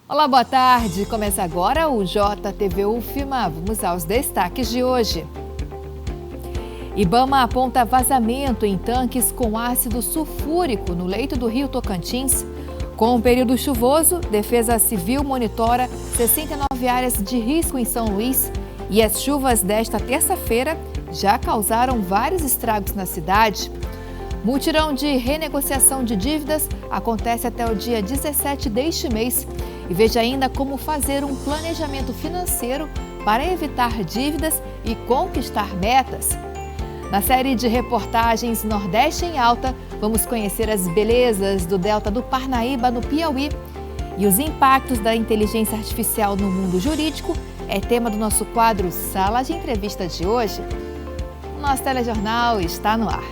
Olá, boa tarde. Começa agora o JTV UFMA. Vamos aos destaques de hoje. Ibama aponta vazamento em tanques com ácido sulfúrico no leito do rio Tocantins. Com o período chuvoso, Defesa Civil monitora 69 áreas de risco em São Luís. E as chuvas desta terça-feira já causaram vários estragos na cidade. Mutirão de renegociação de dívidas acontece até o dia 17 deste mês. E veja ainda como fazer um planejamento financeiro para evitar dívidas e conquistar metas. Na série de reportagens Nordeste em Alta, vamos conhecer as belezas do Delta do Parnaíba, no Piauí. E os impactos da inteligência artificial no mundo jurídico é tema do nosso quadro Sala de Entrevista de hoje. O nosso telejornal está no ar.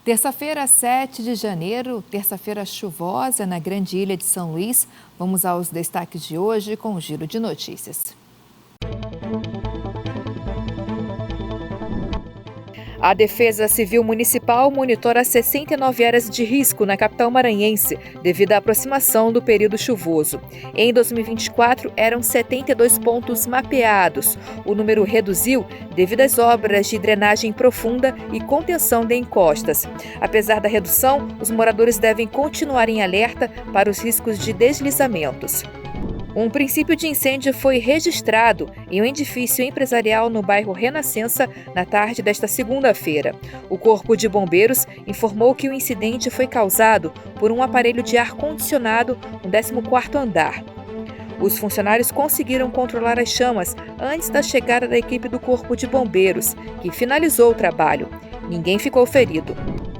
Terça-feira, 7 de janeiro, terça-feira chuvosa na Grande Ilha de São Luís. Vamos aos destaques de hoje com o Giro de Notícias. A Defesa Civil Municipal monitora 69 áreas de risco na capital maranhense, devido à aproximação do período chuvoso. Em 2024, eram 72 pontos mapeados. O número reduziu devido às obras de drenagem profunda e contenção de encostas. Apesar da redução, os moradores devem continuar em alerta para os riscos de deslizamentos. Um princípio de incêndio foi registrado em um edifício empresarial no bairro Renascença na tarde desta segunda-feira. O Corpo de Bombeiros informou que o incidente foi causado por um aparelho de ar-condicionado no 14º andar. Os funcionários conseguiram controlar as chamas antes da chegada da equipe do Corpo de Bombeiros, que finalizou o trabalho. Ninguém ficou ferido.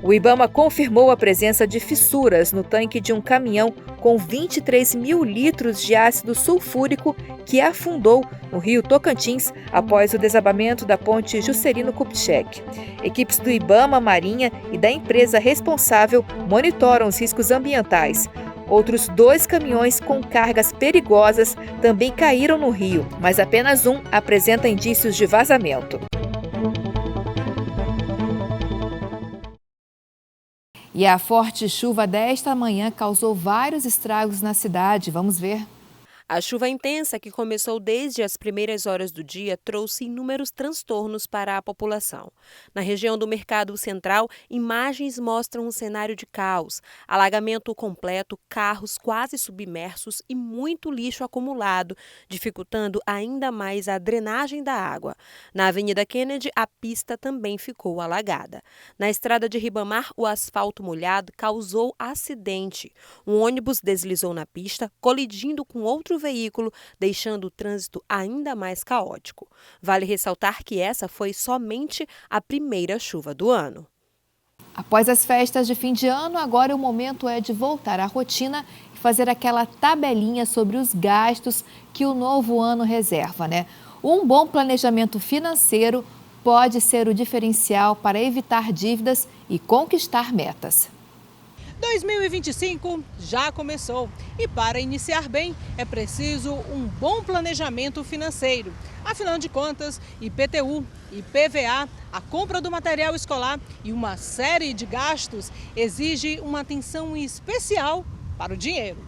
O Ibama confirmou a presença de fissuras no tanque de um caminhão com 23 mil litros de ácido sulfúrico que afundou no rio Tocantins após o desabamento da ponte Juscelino Kubitschek. Equipes do Ibama, Marinha e da empresa responsável monitoram os riscos ambientais. Outros 2 caminhões com cargas perigosas também caíram no rio, mas apenas um apresenta indícios de vazamento. E a forte chuva desta manhã causou vários estragos na cidade. Vamos ver. A chuva intensa, que começou desde as primeiras horas do dia, trouxe inúmeros transtornos para a população. Na região do Mercado Central, imagens mostram um cenário de caos, alagamento completo, carros quase submersos e muito lixo acumulado, dificultando ainda mais a drenagem da água. Na Avenida Kennedy, a pista também ficou alagada. Na estrada de Ribamar, o asfalto molhado causou acidente. Um ônibus deslizou na pista, colidindo com outro veículo, deixando o trânsito ainda mais caótico. Vale ressaltar que essa foi somente a primeira chuva do ano. Após as festas de fim de ano, agora o momento é de voltar à rotina e fazer aquela tabelinha sobre os gastos que o novo ano reserva, né? Um bom planejamento financeiro pode ser o diferencial para evitar dívidas e conquistar metas. 2025 já começou e para iniciar bem é preciso um bom planejamento financeiro. Afinal de contas, IPTU, IPVA, a compra do material escolar e uma série de gastos exige uma atenção especial para o dinheiro.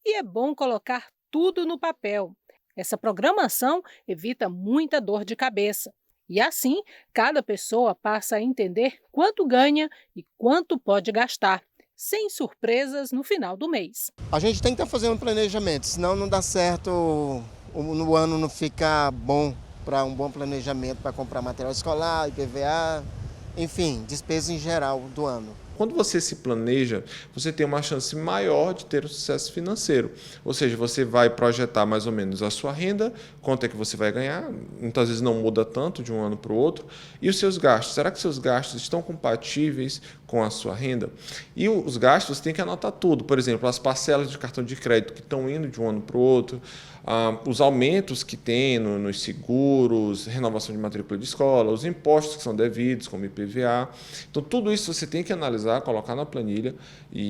E é bom colocar tudo no papel. Essa programação evita muita dor de cabeça. E assim, cada pessoa passa a entender quanto ganha e quanto pode gastar, sem surpresas no final do mês. A gente tem que estar fazendo um planejamento, senão não dá certo, no ano não fica bom para um bom planejamento para comprar material escolar, IPVA, enfim, despesas em geral do ano. Quando você se planeja, você tem uma chance maior de ter um sucesso financeiro. Ou seja, você vai projetar mais ou menos a sua renda, quanto é que você vai ganhar, muitas vezes não muda tanto de um ano para o outro, e os seus gastos. Será que seus gastos estão compatíveis com a sua renda? E os gastos, você tem que anotar tudo. Por exemplo, as parcelas de cartão de crédito que estão indo de um ano para o outro, os aumentos que tem nos seguros, renovação de matrícula de escola, os impostos que são devidos, como IPVA. Então, tudo isso você tem que analisar, colocar na planilha,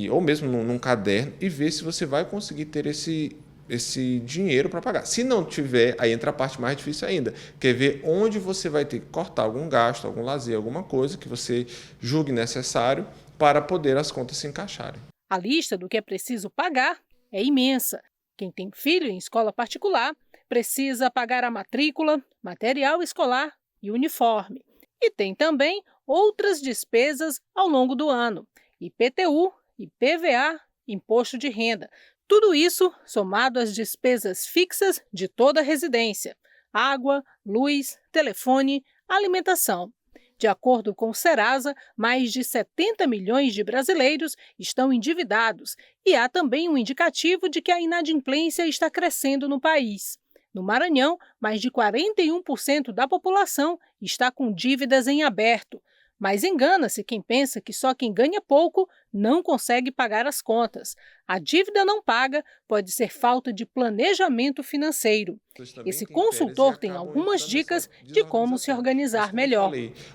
ou mesmo num caderno, e ver se você vai conseguir ter esse esse dinheiro para pagar. Se não tiver, aí entra a parte mais difícil ainda, que é ver onde você vai ter que cortar algum gasto, algum lazer, alguma coisa que você julgue necessário para poder as contas se encaixarem. A lista do que é preciso pagar é imensa. Quem tem filho em escola particular precisa pagar a matrícula, material escolar e uniforme. E tem também outras despesas ao longo do ano: IPTU, IPVA, imposto de renda. Tudo isso somado às despesas fixas de toda a residência: água, luz, telefone, alimentação. De acordo com o Serasa, mais de 70 milhões de brasileiros estão endividados e há também um indicativo de que a inadimplência está crescendo no país. No Maranhão, mais de 41% da população está com dívidas em aberto. Mas engana-se quem pensa que só quem ganha pouco não consegue pagar as contas. A dívida não paga pode ser falta de planejamento financeiro. Esse consultor tem algumas dicas de como se organizar melhor.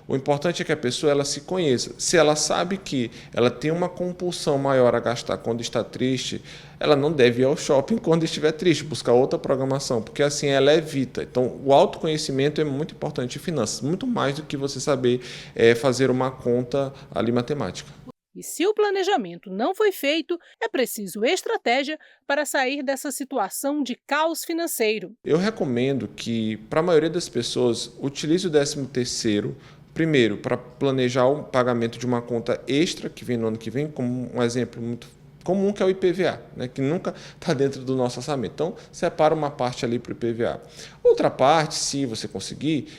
O importante é que a pessoa ela se conheça. Se ela sabe que ela tem uma compulsão maior a gastar quando está triste, ela não deve ir ao shopping quando estiver triste, buscar outra programação, porque assim ela evita. Então, o autoconhecimento é muito importante em finanças, muito mais do que você saber fazer uma conta ali matemática. E se o planejamento não foi feito, é preciso estratégia para sair dessa situação de caos financeiro. Eu recomendo que, para a maioria das pessoas, utilize o 13º, primeiro, para planejar o pagamento de uma conta extra que vem no ano que vem, como um exemplo muito comum que é o IPVA, né, que nunca está dentro do nosso orçamento. Então, separa uma parte ali para o IPVA. Outra parte, se você conseguir,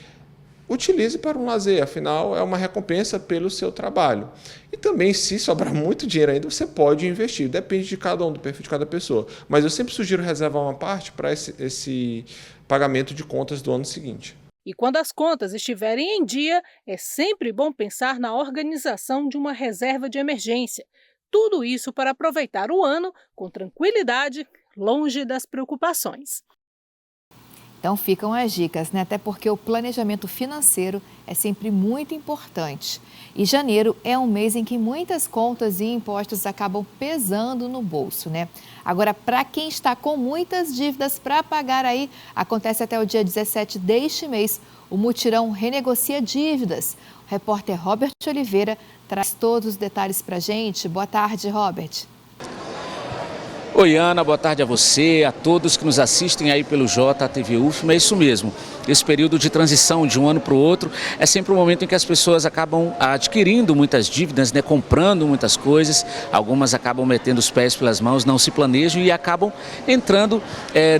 utilize para um lazer, afinal é uma recompensa pelo seu trabalho. E também, se sobrar muito dinheiro ainda, você pode investir, depende de cada um, do perfil de cada pessoa. Mas eu sempre sugiro reservar uma parte para esse pagamento de contas do ano seguinte. E quando as contas estiverem em dia, é sempre bom pensar na organização de uma reserva de emergência. Tudo isso para aproveitar o ano com tranquilidade, longe das preocupações. Então ficam as dicas, né? Até porque o planejamento financeiro é sempre muito importante. E janeiro é um mês em que muitas contas e impostos acabam pesando no bolso, né? Agora, para quem está com muitas dívidas para pagar aí, acontece até o dia 17 deste mês o mutirão Renegocia Dívidas. O repórter Robert Oliveira traz todos os detalhes para a gente. Boa tarde, Robert. Oi, Ana, boa tarde a você, a todos que nos assistem aí pelo JTV UFMA. É isso mesmo, esse período de transição de um ano para o outro é sempre um momento em que as pessoas acabam adquirindo muitas dívidas, né, comprando muitas coisas, algumas acabam metendo os pés pelas mãos, não se planejam e acabam entrando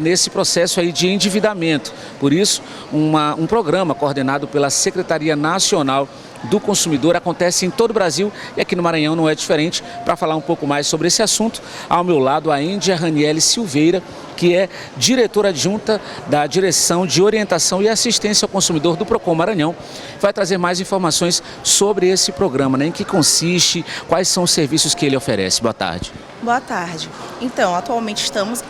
nesse processo aí de endividamento. Por isso, um programa coordenado pela Secretaria Nacional do Consumidor acontece em todo o Brasil e aqui no Maranhão não é diferente. Para falar um pouco mais sobre esse assunto, ao meu lado a Índia Raniele Silveira, que é diretora adjunta da Direção de Orientação e Assistência ao Consumidor do Procon Maranhão, vai trazer mais informações sobre esse programa, né? Em que consiste, quais são os serviços que ele oferece. Boa tarde. Boa tarde. Então, atualmente estamos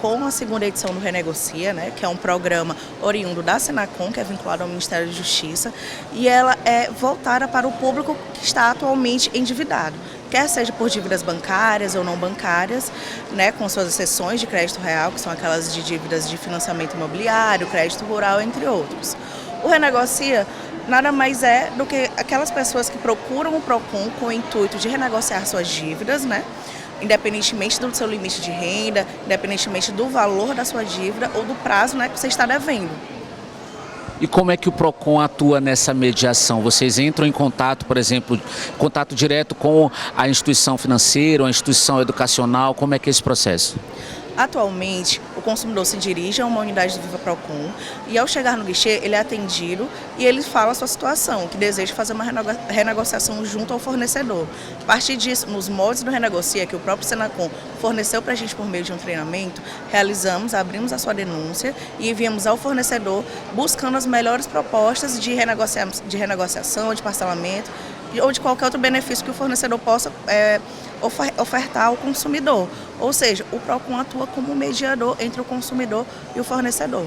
com a segunda edição do Renegocia, né, que é um programa oriundo da Senacom, que é vinculado ao Ministério da Justiça, e ela é voltada para o público que está atualmente endividado, quer seja por dívidas bancárias ou não bancárias, né, com suas exceções de crédito real, que são aquelas de dívidas de financiamento imobiliário, crédito rural, entre outros. O Renegocia nada mais é do que aquelas pessoas que procuram o Procon com o intuito de renegociar suas dívidas, né? Independentemente do seu limite de renda, independentemente do valor da sua dívida ou do prazo, né, que você está devendo. E como é que o Procon atua nessa mediação? Vocês entram em contato, por exemplo, contato direto com a instituição financeira, a instituição educacional, como é que é esse processo? Atualmente, o consumidor se dirige a uma unidade do Viva Procon e ao chegar no guichê, ele é atendido e ele fala a sua situação, que deseja fazer uma renegociação junto ao fornecedor. A partir disso, nos moldes do Renegocia, que o próprio Senacom forneceu para a gente por meio de um treinamento, abrimos a sua denúncia e enviamos ao fornecedor buscando as melhores propostas de renegociação, de parcelamento ou de qualquer outro benefício que o fornecedor possa ofertar ao consumidor. Ou seja, o Procon atua como mediador entre o consumidor e o fornecedor.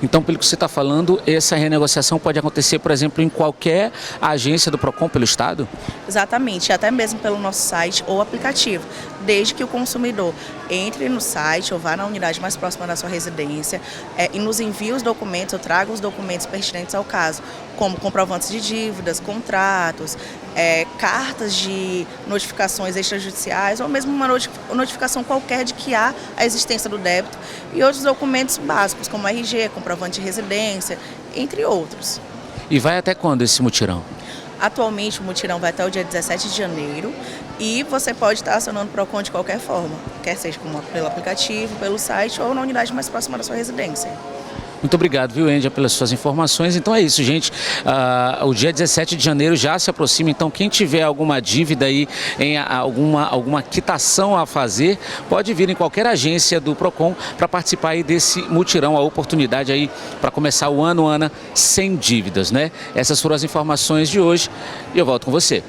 Então, pelo que você está falando, essa renegociação pode acontecer, por exemplo, em qualquer agência do Procon pelo Estado? Exatamente, até mesmo pelo nosso site ou aplicativo. desde que o consumidor entre no site ou vá na unidade mais próxima da sua residência e nos envie os documentos ou traga os documentos pertinentes ao caso, como comprovantes de dívidas, contratos, cartas de notificações extrajudiciais ou mesmo uma notificação qualquer de que há a existência do débito e outros documentos básicos, como RG, comprovante de residência, entre outros. E vai até quando esse mutirão? Atualmente o mutirão vai até o dia 17 de janeiro e você pode estar acionando o PROCON de qualquer forma, quer seja pelo aplicativo, pelo site ou na unidade mais próxima da sua residência. Muito obrigado, viu, Índia, pelas suas informações. Então é isso, gente. O dia 17 de janeiro já se aproxima, então quem tiver alguma dívida aí, em alguma quitação a fazer, pode vir em qualquer agência do PROCON para participar aí desse mutirão, a oportunidade aí para começar o ano, Ana, sem dívidas, né? Essas foram as informações de hoje e eu volto com você.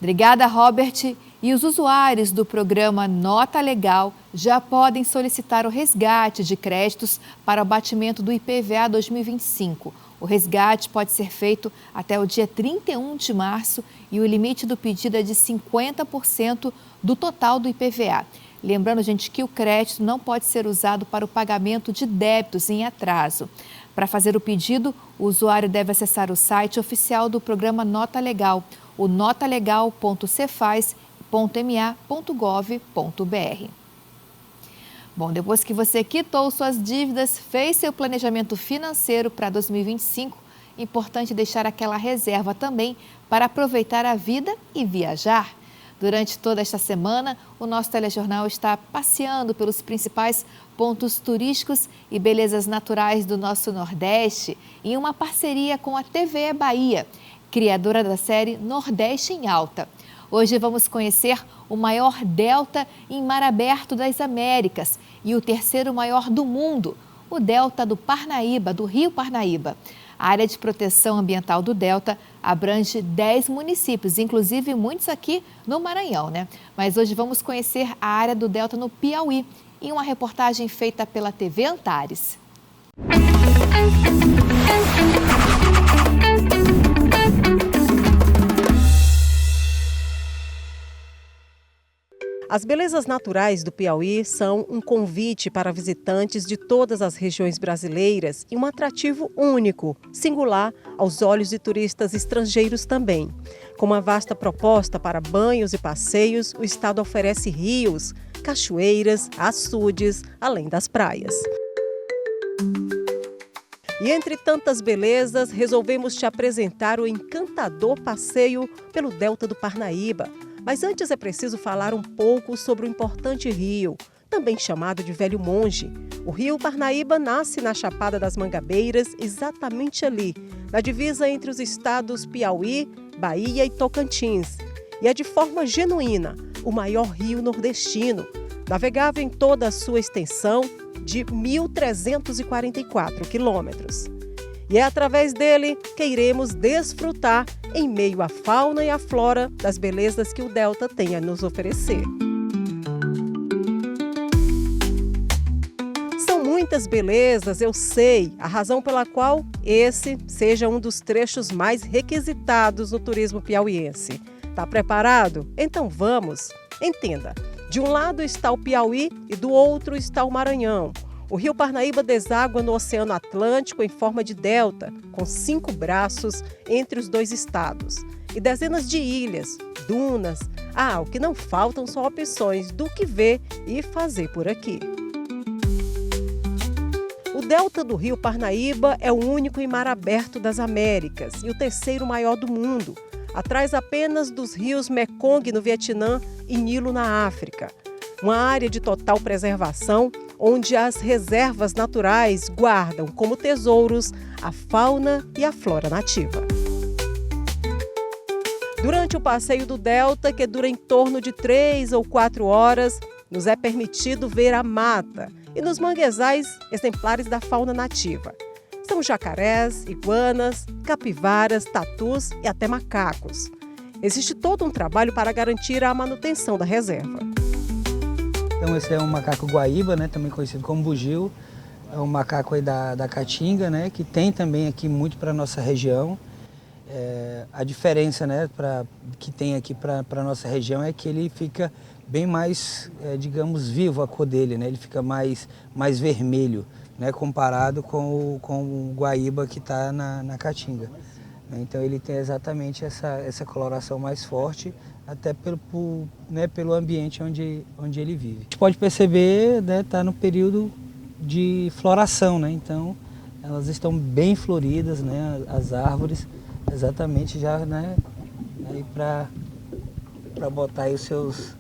Obrigada, Robert. E os usuários do programa Nota Legal já podem solicitar o resgate de créditos para o abatimento do IPVA 2025. O resgate pode ser feito até o dia 31 de março e o limite do pedido é de 50% do total do IPVA. Lembrando, gente, que o crédito não pode ser usado para o pagamento de débitos em atraso. Para fazer o pedido, o usuário deve acessar o site oficial do programa Nota Legal, o notalegal.cefaz.ma.gov.br. Bom, depois que você quitou suas dívidas, fez seu planejamento financeiro para 2025, importante deixar aquela reserva também para aproveitar a vida e viajar. Durante toda esta semana, o nosso telejornal está passeando pelos principais pontos turísticos e belezas naturais do nosso Nordeste, em uma parceria com a TVE Bahia, criadora da série Nordeste em Alta. Hoje vamos conhecer o maior delta em mar aberto das Américas e o terceiro maior do mundo, o delta do Parnaíba, do Rio Parnaíba. A área de proteção ambiental do delta abrange 10 municípios, inclusive muitos aqui no Maranhão, né? Mas hoje vamos conhecer a área do delta no Piauí, em uma reportagem feita pela TV Antares. As belezas naturais do Piauí são um convite para visitantes de todas as regiões brasileiras e um atrativo único, singular aos olhos de turistas estrangeiros também. Com uma vasta proposta para banhos e passeios, o estado oferece rios, cachoeiras, açudes, além das praias. E entre tantas belezas, resolvemos te apresentar o encantador passeio pelo delta do Parnaíba. Mas antes é preciso falar um pouco sobre o importante rio, também chamado de Velho Monge. O rio Parnaíba nasce na Chapada das Mangabeiras, exatamente ali, na divisa entre os estados Piauí, Bahia e Tocantins. E é de forma genuína o maior rio nordestino, navegável em toda a sua extensão de 1.344 quilômetros. E é através dele que iremos desfrutar, em meio à fauna e à flora, das belezas que o delta tem a nos oferecer. São muitas belezas, eu sei, a razão pela qual esse seja um dos trechos mais requisitados no turismo piauiense. Tá preparado? Então vamos! Entenda, de um lado está o Piauí e do outro está o Maranhão. O rio Parnaíba deságua no Oceano Atlântico em forma de delta, com 5 braços entre os dois estados. E dezenas de ilhas, dunas. O que não faltam são opções do que ver e fazer por aqui. O delta do rio Parnaíba é o único em mar aberto das Américas e o terceiro maior do mundo, atrás apenas dos rios Mekong no Vietnã e Nilo na África. Uma área de total preservação, onde as reservas naturais guardam como tesouros a fauna e a flora nativa. Durante o passeio do delta, que dura em torno de 3 ou 4 horas, nos é permitido ver a mata e nos manguezais exemplares da fauna nativa. São jacarés, iguanas, capivaras, tatus e até macacos. Existe todo um trabalho para garantir a manutenção da reserva. Então esse é um macaco guaíba, né, também conhecido como bugio. É um macaco aí da Caatinga, né, que tem também aqui muito para a nossa região. A diferença, né, que tem aqui para a nossa região é que ele fica bem mais, digamos, vivo a cor dele, né? Ele fica mais vermelho, né, comparado com o guaíba que está na caatinga. Então ele tem exatamente essa coloração mais forte, até pelo ambiente onde ele vive. A gente pode perceber, né, tá no período de floração, né? Então elas estão bem floridas, né, as árvores, exatamente já, né, aí para botar aí suas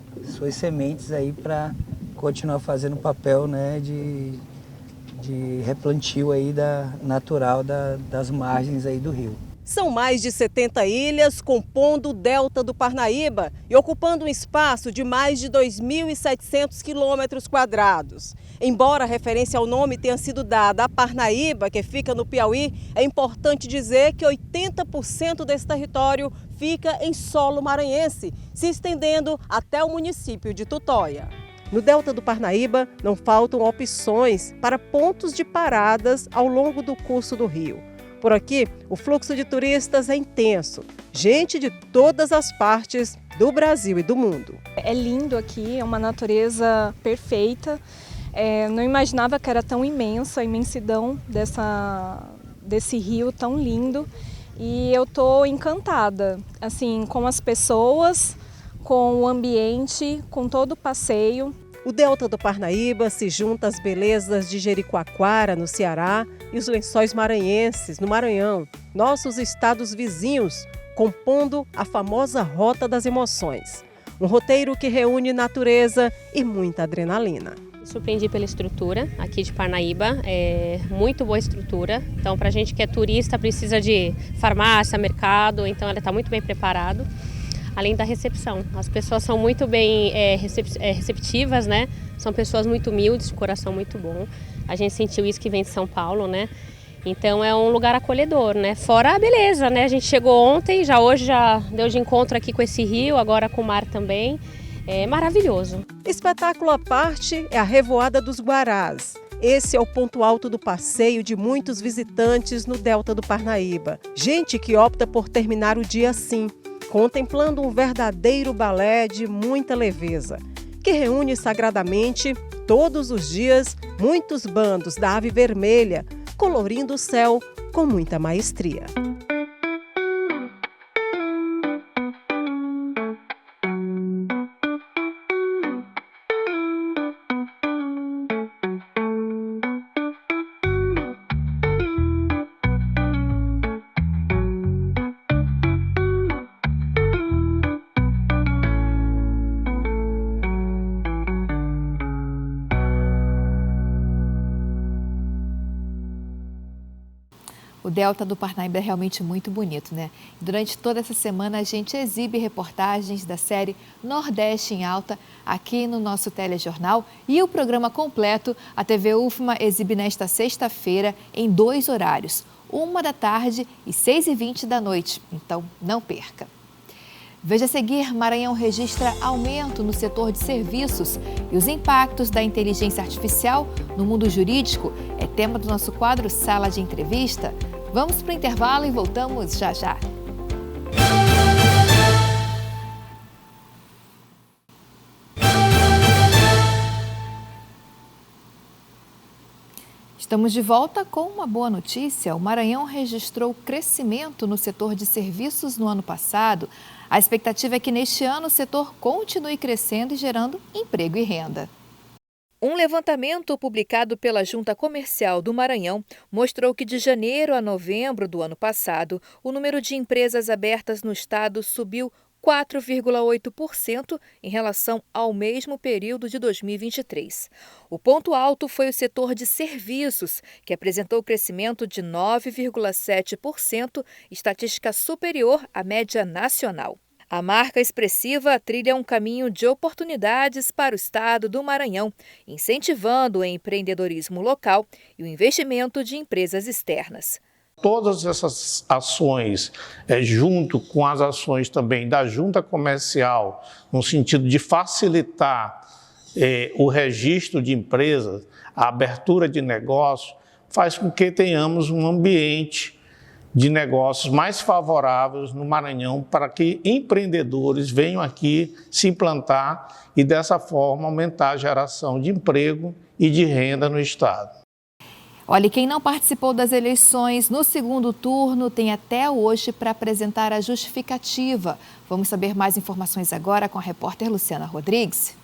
sementes aí para continuar fazendo o papel, né, de replantio aí natural das margens aí do rio. São mais de 70 ilhas compondo o delta do Parnaíba e ocupando um espaço de mais de 2.700 quilômetros quadrados. Embora a referência ao nome tenha sido dada a Parnaíba, que fica no Piauí, é importante dizer que 80% desse território fica em solo maranhense, se estendendo até o município de Tutóia. No delta do Parnaíba não faltam opções para pontos de paradas ao longo do curso do rio. Por aqui, o fluxo de turistas é intenso. Gente de todas as partes do Brasil e do mundo. É lindo aqui, é uma natureza perfeita. Não imaginava que era tão imensa, a imensidão desse rio tão lindo. E eu estou encantada, assim, com as pessoas, com o ambiente, com todo o passeio. O delta do Parnaíba se junta às belezas de Jericoacoara, no Ceará, e os Lençóis Maranhenses, no Maranhão, nossos estados vizinhos, compondo a famosa Rota das Emoções. Um roteiro que reúne natureza e muita adrenalina. Surpreendi pela estrutura aqui de Parnaíba, é muito boa estrutura. Então, para a gente que é turista, precisa de farmácia, mercado, então ela está muito bem preparado. Além da recepção, as pessoas são muito bem receptivas, né? São pessoas muito humildes, de coração muito bom. A gente sentiu isso que vem de São Paulo, né? Então é um lugar acolhedor, né? Fora a beleza, né? A gente chegou ontem, hoje já deu de encontro aqui com esse rio, agora com o mar também. É maravilhoso. Espetáculo à parte é a Revoada dos Guarás. Esse é o ponto alto do passeio de muitos visitantes no delta do Parnaíba. Gente que opta por terminar o dia assim, contemplando um verdadeiro balé de muita leveza, que reúne sagradamente, todos os dias, muitos bandos da ave vermelha, colorindo o céu com muita maestria. O delta do Parnaíba é realmente muito bonito, né? Durante toda essa semana a gente exibe reportagens da série Nordeste em Alta aqui no nosso telejornal e o programa completo a TV UFMA exibe nesta sexta-feira em 2 horários, 1 da tarde e 6h20 da noite, então não perca. Veja a seguir, Maranhão registra aumento no setor de serviços e os impactos da inteligência artificial no mundo jurídico é tema do nosso quadro Sala de Entrevista. Vamos para o intervalo e voltamos já já. Estamos de volta com uma boa notícia. O Maranhão registrou crescimento no setor de serviços no ano passado. A expectativa é que neste ano o setor continue crescendo e gerando emprego e renda. Um levantamento publicado pela Junta Comercial do Maranhão mostrou que de janeiro a novembro do ano passado, o número de empresas abertas no estado subiu 4,8% em relação ao mesmo período de 2023. O ponto alto foi o setor de serviços, que apresentou crescimento de 9,7%, estatística superior à média nacional. A marca expressiva trilha um caminho de oportunidades para o estado do Maranhão, incentivando o empreendedorismo local e o investimento de empresas externas. Todas essas ações, junto com as ações também da Junta Comercial, no sentido de facilitar o registro de empresas, a abertura de negócios, faz com que tenhamos um ambiente de negócios mais favoráveis no Maranhão para que empreendedores venham aqui se implantar e, dessa forma, aumentar a geração de emprego e de renda no estado. Olha, quem não participou das eleições no segundo turno tem até hoje para apresentar a justificativa. Vamos saber mais informações agora com a repórter Luciana Rodrigues.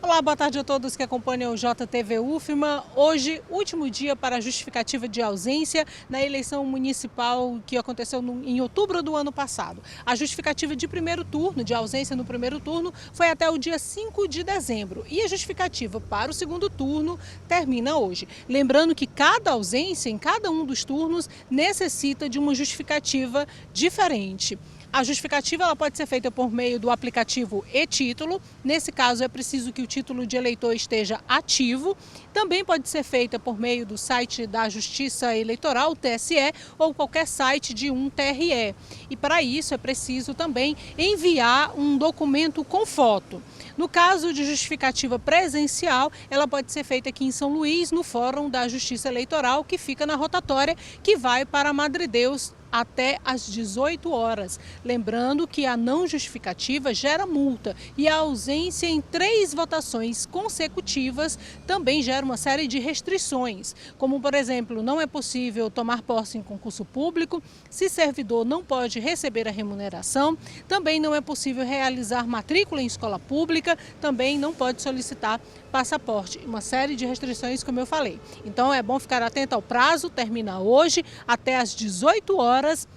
Olá, boa tarde a todos que acompanham o JTV UFMA. Hoje, último dia para a justificativa de ausência na eleição municipal que aconteceu em outubro do ano passado. A justificativa de primeiro turno, de ausência no primeiro turno, foi até o dia 5 de dezembro. E a justificativa para o segundo turno termina hoje. Lembrando que cada ausência em cada um dos turnos necessita de uma justificativa diferente. A justificativa ela pode ser feita por meio do aplicativo e-Título. Nesse caso, é preciso que o título de eleitor esteja ativo. Também pode ser feita por meio do site da Justiça Eleitoral, o TSE, ou qualquer site de um TRE. E para isso é preciso também enviar um documento com foto. No caso de justificativa presencial, ela pode ser feita aqui em São Luís, no Fórum da Justiça Eleitoral, que fica na rotatória, que vai para Madredeus até às 18 horas. Lembrando que a não justificativa gera multa e a ausência em 3 votações consecutivas também gera uma série de restrições, como, por exemplo, não é possível tomar posse em concurso público, se servidor não pode receber a remuneração, também não é possível realizar matrícula em escola pública, também não pode solicitar passaporte, uma série de restrições, como eu falei. Então é bom ficar atento ao prazo, termina hoje, até às 18 horas,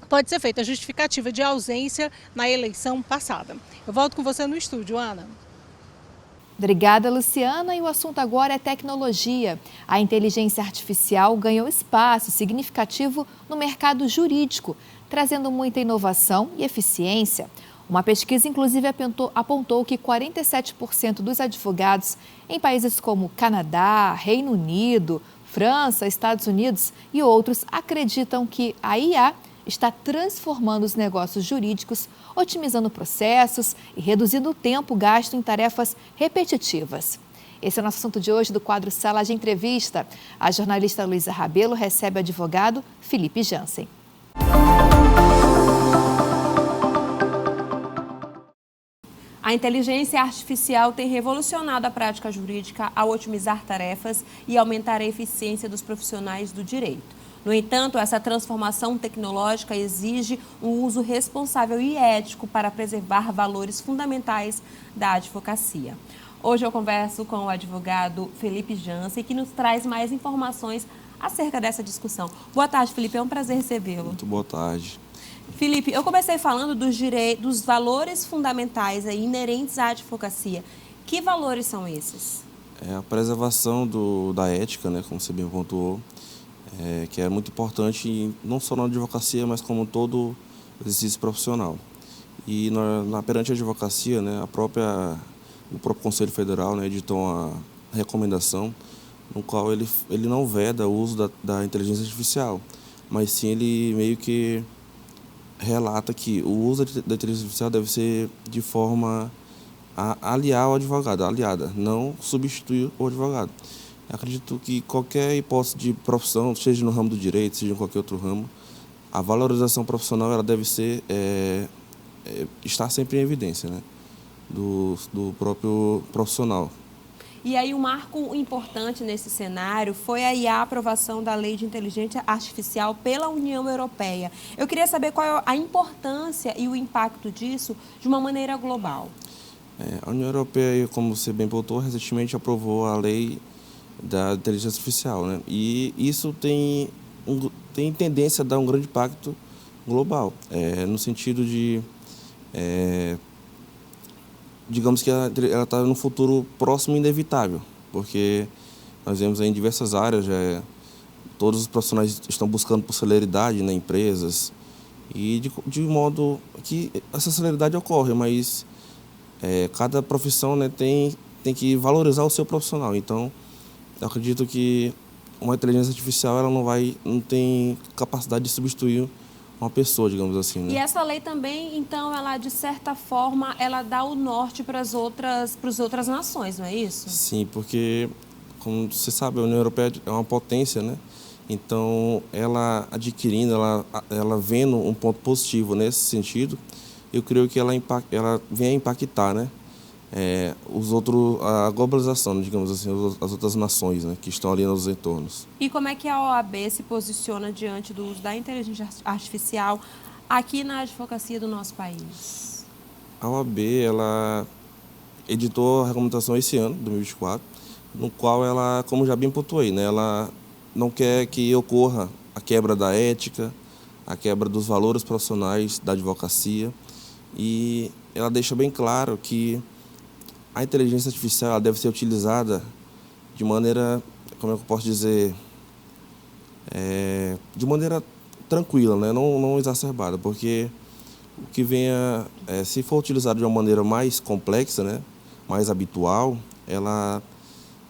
pode ser feita a justificativa de ausência na eleição passada. Eu volto com você no estúdio, Ana. Obrigada, Luciana. E o assunto agora é tecnologia. A inteligência artificial ganhou espaço significativo no mercado jurídico, trazendo muita inovação e eficiência. Uma pesquisa, inclusive, apontou que 47% dos advogados em países como Canadá, Reino Unido, França, Estados Unidos e outros acreditam que a IA está transformando os negócios jurídicos, otimizando processos e reduzindo o tempo gasto em tarefas repetitivas. Esse é o nosso assunto de hoje do quadro Sala de Entrevista. A jornalista Luísa Rabelo recebe o advogado Felipe Jansen. A inteligência artificial tem revolucionado a prática jurídica ao otimizar tarefas e aumentar a eficiência dos profissionais do direito. No entanto, essa transformação tecnológica exige um uso responsável e ético para preservar valores fundamentais da advocacia. Hoje eu converso com o advogado Felipe Jansen, que nos traz mais informações acerca dessa discussão. Boa tarde, Felipe. É um prazer recebê-lo. Muito boa tarde. Felipe, eu comecei falando dos valores fundamentais aí, inerentes à advocacia. Que valores são esses? A preservação da ética, né, como você bem pontuou, que é muito importante não só na advocacia, mas como todo exercício profissional. E perante a advocacia, né, o próprio Conselho Federal, né, editou uma recomendação no qual ele não veda o uso da inteligência artificial, mas sim ele meio que relata que o uso da inteligência artificial deve ser de forma a aliar o advogado, aliada, não substituir o advogado. Eu acredito que qualquer hipótese de profissão, seja no ramo do direito, seja em qualquer outro ramo, a valorização profissional ela deve ser estar sempre em evidência, né, do próprio profissional. E aí um marco importante nesse cenário foi aí a aprovação da Lei de Inteligência Artificial pela União Europeia. Eu queria saber qual é a importância e o impacto disso de uma maneira global. A União Europeia, como você bem pontuou, recentemente aprovou a Lei da Inteligência Artificial, né? E isso tem tendência a dar um grande impacto global, no sentido de... digamos que ela está no futuro próximo e inevitável, porque nós vemos aí em diversas áreas, todos os profissionais estão buscando por celeridade, né, empresas, e de modo que essa celeridade ocorre, mas cada profissão, né, tem que valorizar o seu profissional. Então, eu acredito que uma inteligência artificial ela não tem capacidade de substituir uma pessoa, digamos assim, né? E essa lei também, então, ela de certa forma, ela dá o norte para as outras nações, não é isso? Sim, porque, como você sabe, a União Europeia é uma potência, né? Então, ela adquirindo, ela vendo um ponto positivo nesse sentido, eu creio que ela vem a impactar, né? A globalização, digamos assim, as outras nações, né, que estão ali nos entornos. E como é que a OAB se posiciona diante do uso da inteligência artificial aqui na advocacia do nosso país? A OAB, ela editou a regulamentação esse ano, 2024, no qual ela, como já bem pontuei, né, ela não quer que ocorra a quebra da ética, a quebra dos valores profissionais da advocacia, e ela deixa bem claro que a inteligência artificial ela deve ser utilizada de maneira, como é que eu posso dizer, de maneira tranquila, né? Não exacerbada, porque o que venha, se for utilizado de uma maneira mais complexa, né? Mais habitual, ela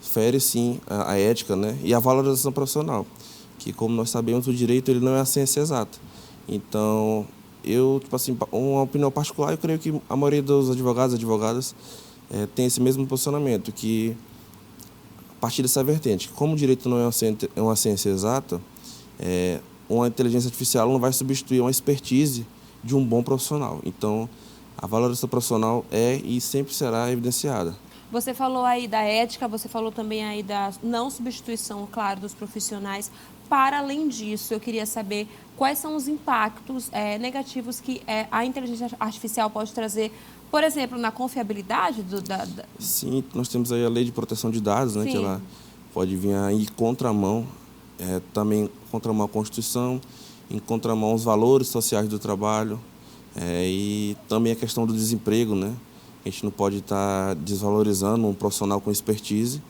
fere sim a ética, né? E a valorização profissional, que como nós sabemos, o direito ele não é a ciência exata. Então, uma opinião particular, eu creio que a maioria dos advogados e advogadas tem esse mesmo posicionamento, que a partir dessa vertente, como o direito não é uma ciência exata, uma inteligência artificial não vai substituir uma expertise de um bom profissional. Então, a valorização profissional é e sempre será evidenciada. Você falou aí da ética, você falou também aí da não substituição, claro, dos profissionais. Para além disso, eu queria saber quais são os impactos negativos que a inteligência artificial pode trazer, por exemplo, na confiabilidade Sim, nós temos aí a Lei de Proteção de Dados, né, que ela pode vir em contramão, também contramão à Constituição, em contramão aos valores sociais do trabalho, e também a questão do desemprego, né? A gente não pode estar desvalorizando um profissional com expertise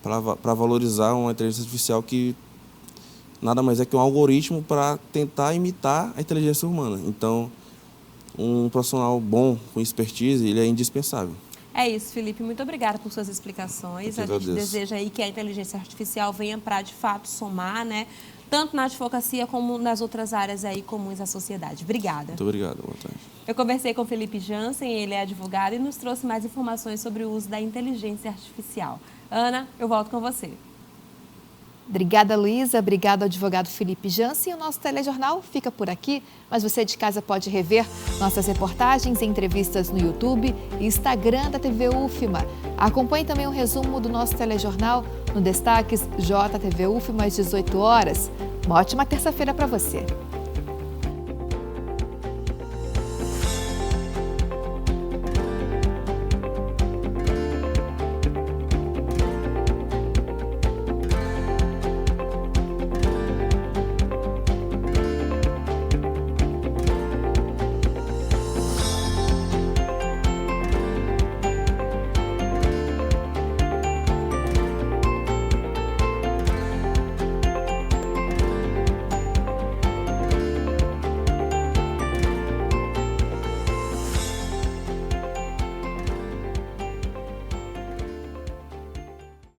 para valorizar uma inteligência artificial que nada mais é que um algoritmo para tentar imitar a inteligência humana. Então, um profissional bom, com expertise, ele é indispensável. É isso, Felipe. Muito obrigada por suas explicações. A gente deseja aí que a inteligência artificial venha para, de fato, somar, né? Tanto na advocacia como nas outras áreas aí comuns à sociedade. Obrigada. Muito obrigado. Boa tarde. Eu conversei com o Felipe Jansen, ele é advogado e nos trouxe mais informações sobre o uso da inteligência artificial. Ana, eu volto com você. Obrigada, Luísa. Obrigado, advogado Felipe Jansen. O nosso telejornal fica por aqui, mas você de casa pode rever nossas reportagens e entrevistas no YouTube e Instagram da TV UFMA. Acompanhe também o resumo do nosso telejornal no Destaques JTV UFMA às 18 horas. Uma ótima terça-feira para você.